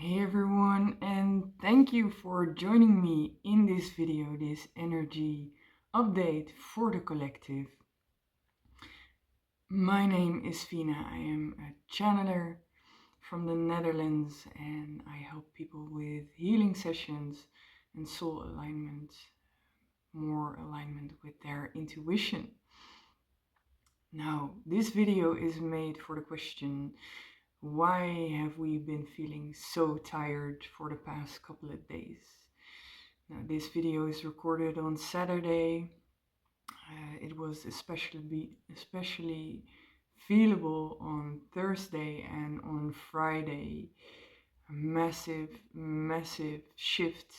Hey everyone, and thank you for joining me in this video, this energy update for the collective. My name is Vina. I am a channeler from the Netherlands and I help people with healing sessions and soul alignment, more alignment with their intuition. Now, this video is made for the question, why have we been feeling so tired for the past couple of days? Now, this video is recorded on Saturday. It was especially feelable on Thursday and on Friday. A massive shift.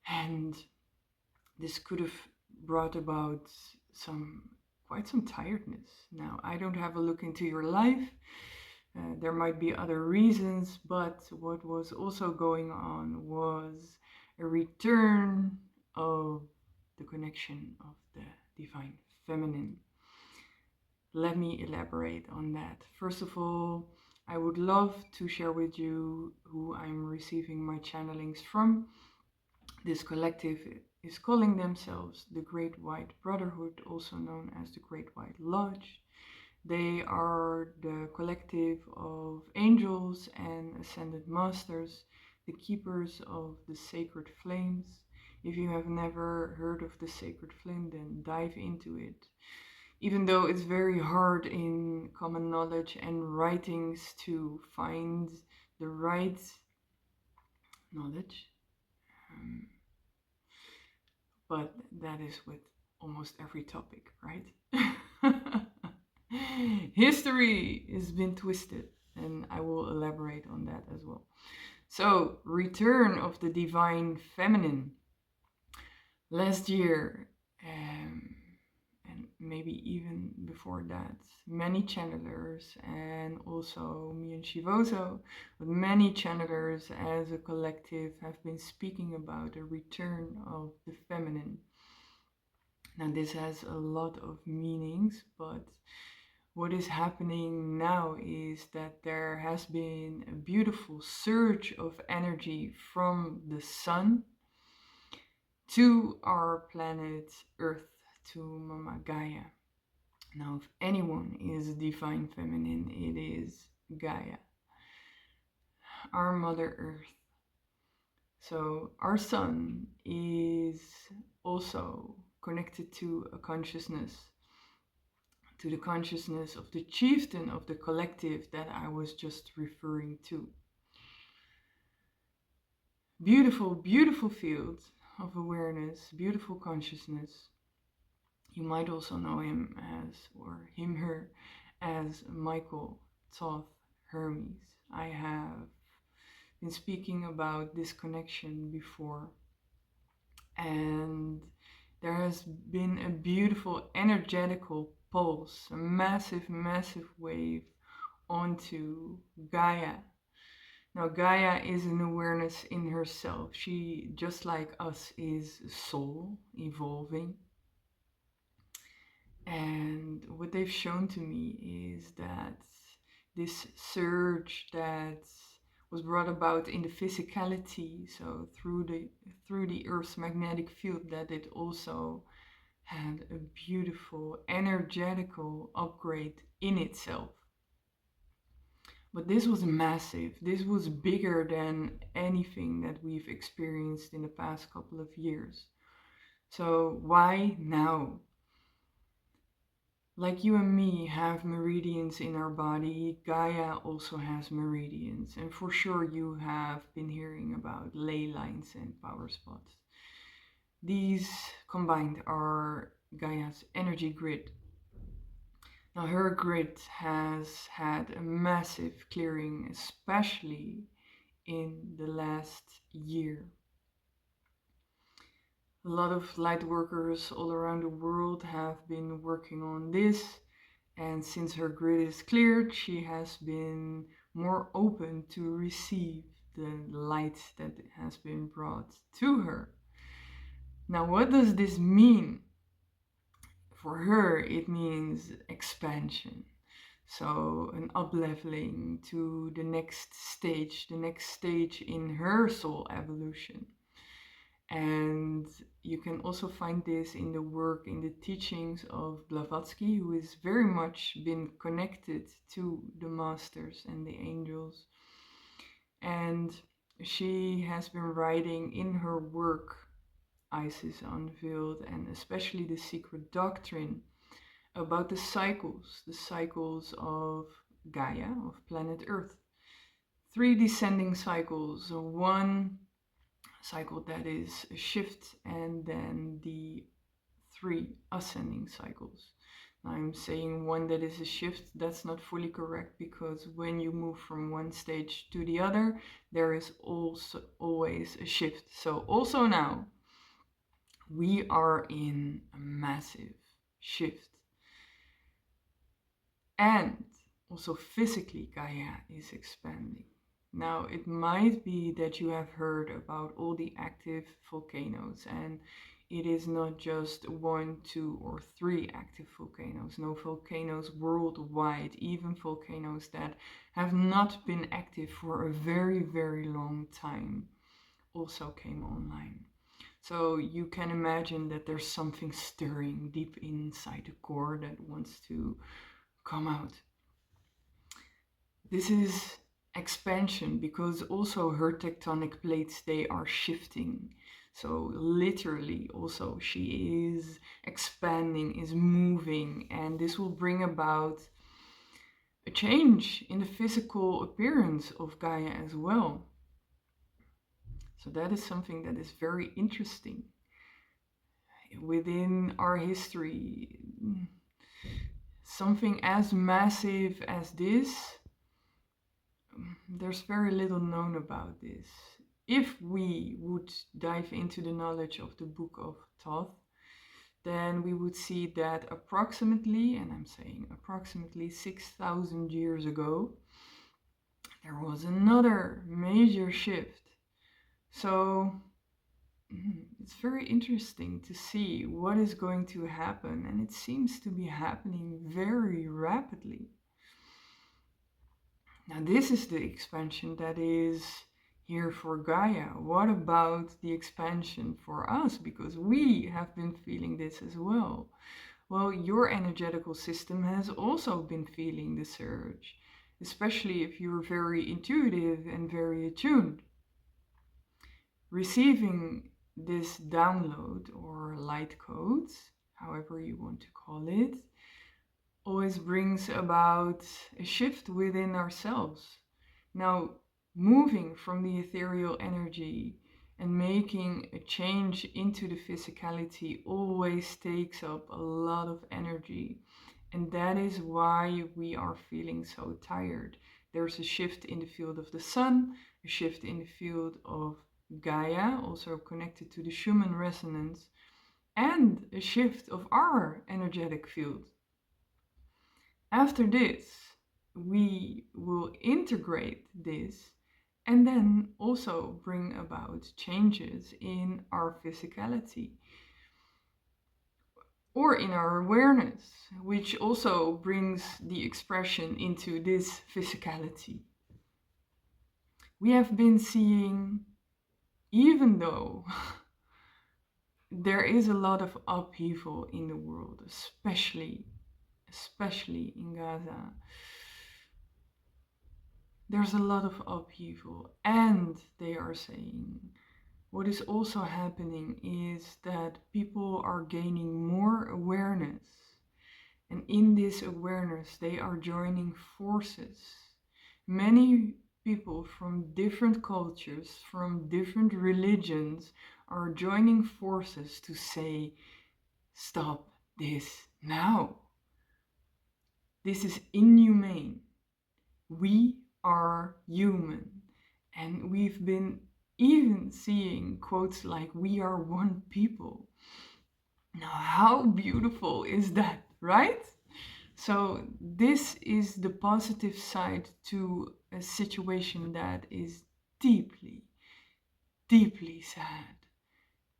And this could have brought about quite some tiredness. Now, I don't have a look into your life. There might be other reasons, but what was also going on was a return of the connection of the divine feminine. Let me elaborate on that. First of all, I would love to share with you who I'm receiving my channelings from. This collective is calling themselves the Great White Brotherhood, also known as the Great White Lodge. They are the collective of angels and ascended masters, the keepers of the sacred flames. If you have never heard of the sacred flame, then dive into it. Even though it's very hard in common knowledge and writings to find the right knowledge, but that is with almost every topic, right? History has been twisted, and I will elaborate on that as well. So, return of the divine feminine. Last year, and maybe even before that, many channelers, and also me and Shivoso, but many channelers as a collective have been speaking about a return of the feminine. Now, this has a lot of meanings, but what is happening now is that there has been a beautiful surge of energy from the sun to our planet Earth, to Mama Gaia. Now, if anyone is divine feminine, it is Gaia, our Mother Earth. So our sun is also connected to a consciousness, to the consciousness of the chieftain of the collective that I was just referring to. Beautiful, beautiful field of awareness, beautiful consciousness. You might also know him as, or him, her, as Michael Thoth Hermes. I have been speaking about this connection before, and there has been a beautiful energetical pulse, a massive wave onto Gaia. Now, Gaia is an awareness in herself. She, just like us, is soul, evolving. And what they've shown to me is that this surge that was brought about in the physicality, so through the Earth's magnetic field, that it also had a beautiful energetical upgrade in itself. But this was massive. This was bigger than anything that we've experienced in the past couple of years. So why now? Like you and me have meridians in our body, Gaia also has meridians. And for sure you have been hearing about ley lines and power spots. These combined are Gaia's energy grid. Now, her grid has had a massive clearing, especially in the last year. A lot of light workers all around the world have been working on this, and since her grid is cleared, she has been more open to receive the light that has been brought to her. Now, what does this mean? For her, it means expansion. So an up-leveling to the next stage in her soul evolution. And you can also find this in the work, in the teachings of Blavatsky, who is very much been connected to the masters and the angels. And she has been writing in her work, Isis Unveiled, and especially the Secret Doctrine, about the cycles of Gaia, of planet Earth. 3 descending cycles, one cycle that is a shift, and then the 3 ascending cycles. I'm saying one that is a shift, that's not fully correct, because when you move from one stage to the other, there is also always a shift. So also now, we are in a massive shift. And also physically, Gaia is expanding. Now, it might be that you have heard about all the active volcanoes, and it is not just 1, 2, or 3 active volcanoes. No, volcanoes worldwide, even volcanoes that have not been active for a very, very long time, also came online. So you can imagine that there's something stirring deep inside the core that wants to come out. This is expansion, because also her tectonic plates, they are shifting. So literally also she is expanding, is moving, and this will bring about a change in the physical appearance of Gaia as well. So that is something that is very interesting. Within our history, something as massive as this, there's very little known about this. If we would dive into the knowledge of the Book of Thoth, then we would see that approximately, and I'm saying approximately 6,000 years ago, there was another major shift. So it's very interesting to see what is going to happen, and it seems to be happening very rapidly. Now, this is the expansion that is here for Gaia. What about the expansion for us? Because we have been feeling this as well. Well, your energetical system has also been feeling the surge, especially if you're very intuitive and very attuned. Receiving this download or light codes, however you want to call it, always brings about a shift within ourselves. Now, moving from the ethereal energy and making a change into the physicality always takes up a lot of energy. And that is why we are feeling so tired. There's a shift in the field of the sun, a shift in the field of Gaia, also connected to the Schumann resonance, and a shift of our energetic field. After this, we will integrate this and then also bring about changes in our physicality or in our awareness, which also brings the expression into this physicality. We have been seeing, even though there is a lot of upheaval in the world, especially in Gaza, there's a lot of upheaval, and they are saying what is also happening is that people are gaining more awareness, and in this awareness they are joining forces. Many people from different cultures, from different religions, are joining forces to say, stop this now. This is inhumane. We are human. And we've been even seeing quotes like, we are one people. Now, how beautiful is that, right? So this is the positive side to a situation that is deeply, deeply sad.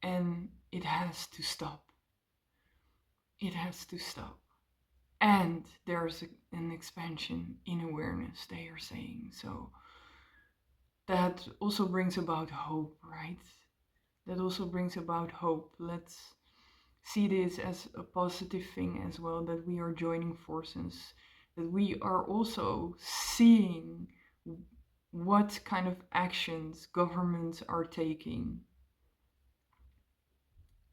And it has to stop. It has to stop. And there's an expansion in awareness, they are saying. So that also brings about hope, right? That also brings about hope. Let's see this as a positive thing as well, that we are joining forces, that we are also seeing what kind of actions governments are taking.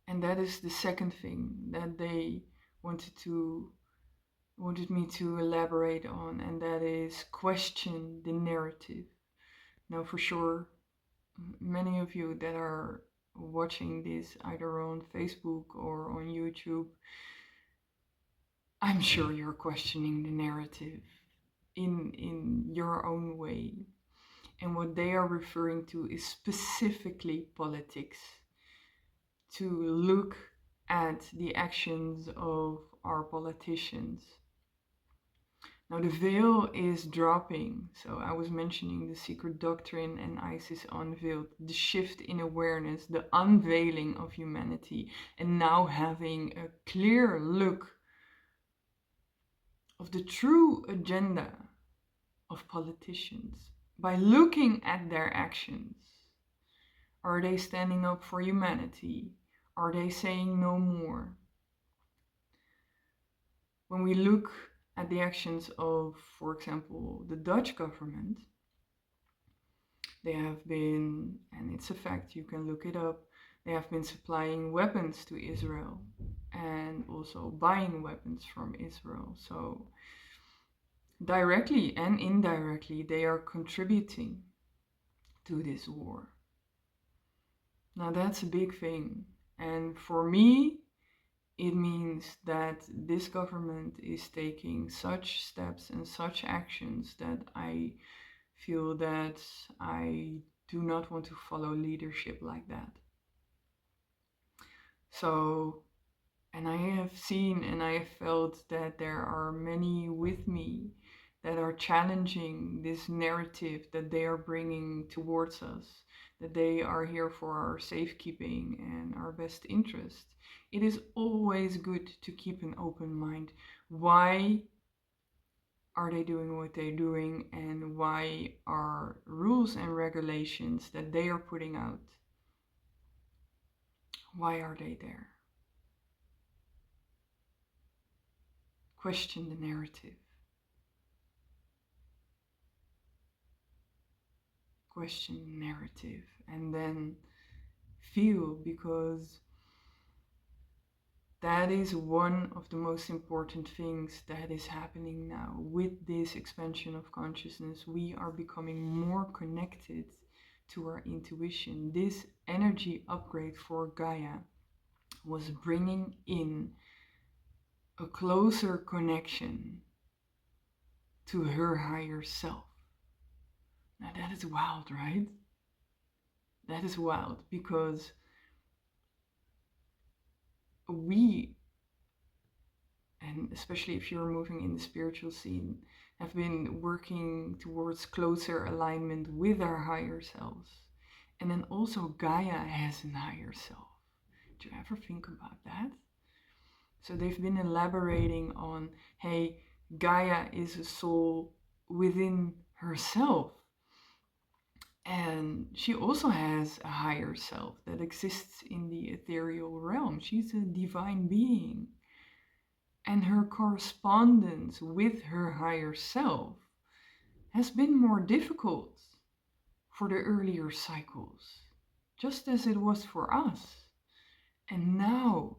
And that is the second thing that they wanted me to elaborate on, and that is question the narrative. Now, for sure, many of you that are watching this either on Facebook or on YouTube, I'm sure you're questioning the narrative in your own way. And what they are referring to is specifically politics. To look at the actions of our politicians. Now the veil is dropping. So I was mentioning the secret doctrine and ISIS unveiled, the shift in awareness, the unveiling of humanity, and now having a clear look of the true agenda of politicians by looking at their actions. Are they standing up for humanity? Are they saying no more? When we look at the actions of, for example, the Dutch government, they have been, and it's a fact, you can look it up, they have been supplying weapons to Israel and also buying weapons from Israel. So directly and indirectly, they are contributing to this war. Now that's a big thing. And for me, it means that this government is taking such steps and such actions that I feel that I do not want to follow leadership like that. So, and I have seen and I have felt that there are many with me that are challenging this narrative that they are bringing towards us, that they are here for our safekeeping and our best interest. It is always good to keep an open mind. Why are they doing what they're doing, and why are rules and regulations that they are putting out, why are they there? Question the narrative. Question the narrative, and then feel, because that is one of the most important things that is happening now with this expansion of consciousness. We are becoming more connected to our intuition. This energy upgrade for Gaia was bringing in a closer connection to her higher self. Now that is wild, right? That is wild, because we, and especially if you're moving in the spiritual scene, have been working towards closer alignment with our higher selves. And then also Gaia has a higher self. Do you ever think about that? So they've been elaborating on, hey, Gaia is a soul within herself. And she also has a higher self that exists in the ethereal realm. She's a divine being. And her correspondence with her higher self has been more difficult for the earlier cycles, just as it was for us. And now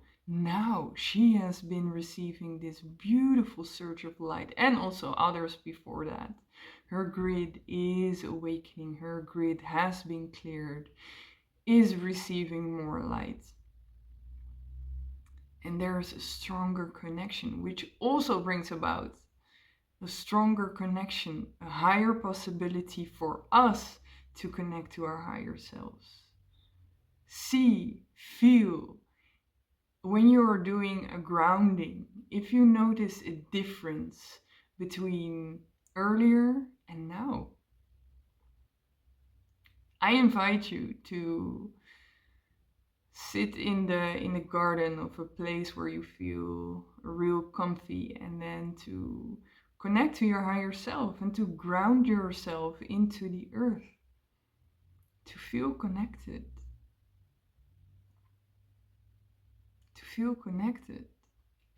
she has been receiving this beautiful surge of light, and also others before that. Her grid is awakening, her grid has been cleared, is receiving more light. And there's a stronger connection, which also brings about a stronger connection, a higher possibility for us to connect to our higher selves. See, feel. When you're doing a grounding, if you notice a difference between earlier and now, I invite you to sit in the garden of a place where you feel real comfy, and then to connect to your higher self and to ground yourself into the earth, to feel connected,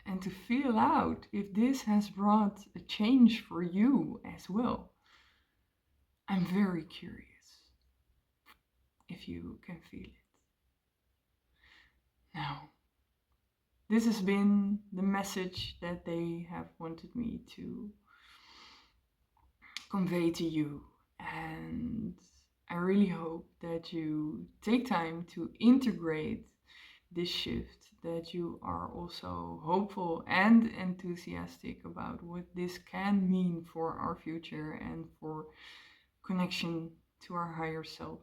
and to feel out if this has brought a change for you as well. I'm very curious if you can feel it. Now, this has been the message that they have wanted me to convey to you. And I really hope that you take time to integrate this shift, that you are also hopeful and enthusiastic about what this can mean for our future and for connection to our higher self.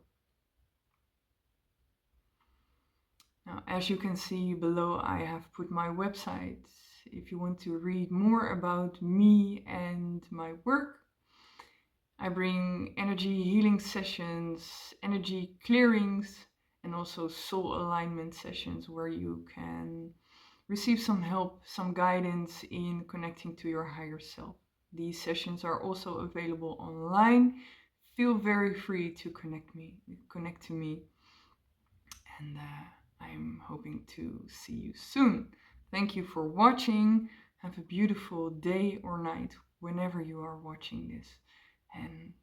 Now, as you can see below, I have put my website. If you want to read more about me and my work, I bring energy healing sessions, energy clearings, and also soul alignment sessions where you can receive some help, some guidance in connecting to your higher self. These sessions are also available online. Feel very free to connect to me, and I'm hoping to see you soon. Thank you for watching. Have a beautiful day or night whenever you are watching this, and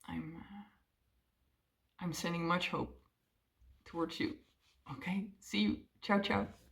I'm sending much hope towards you. Okay, see you. Ciao, ciao.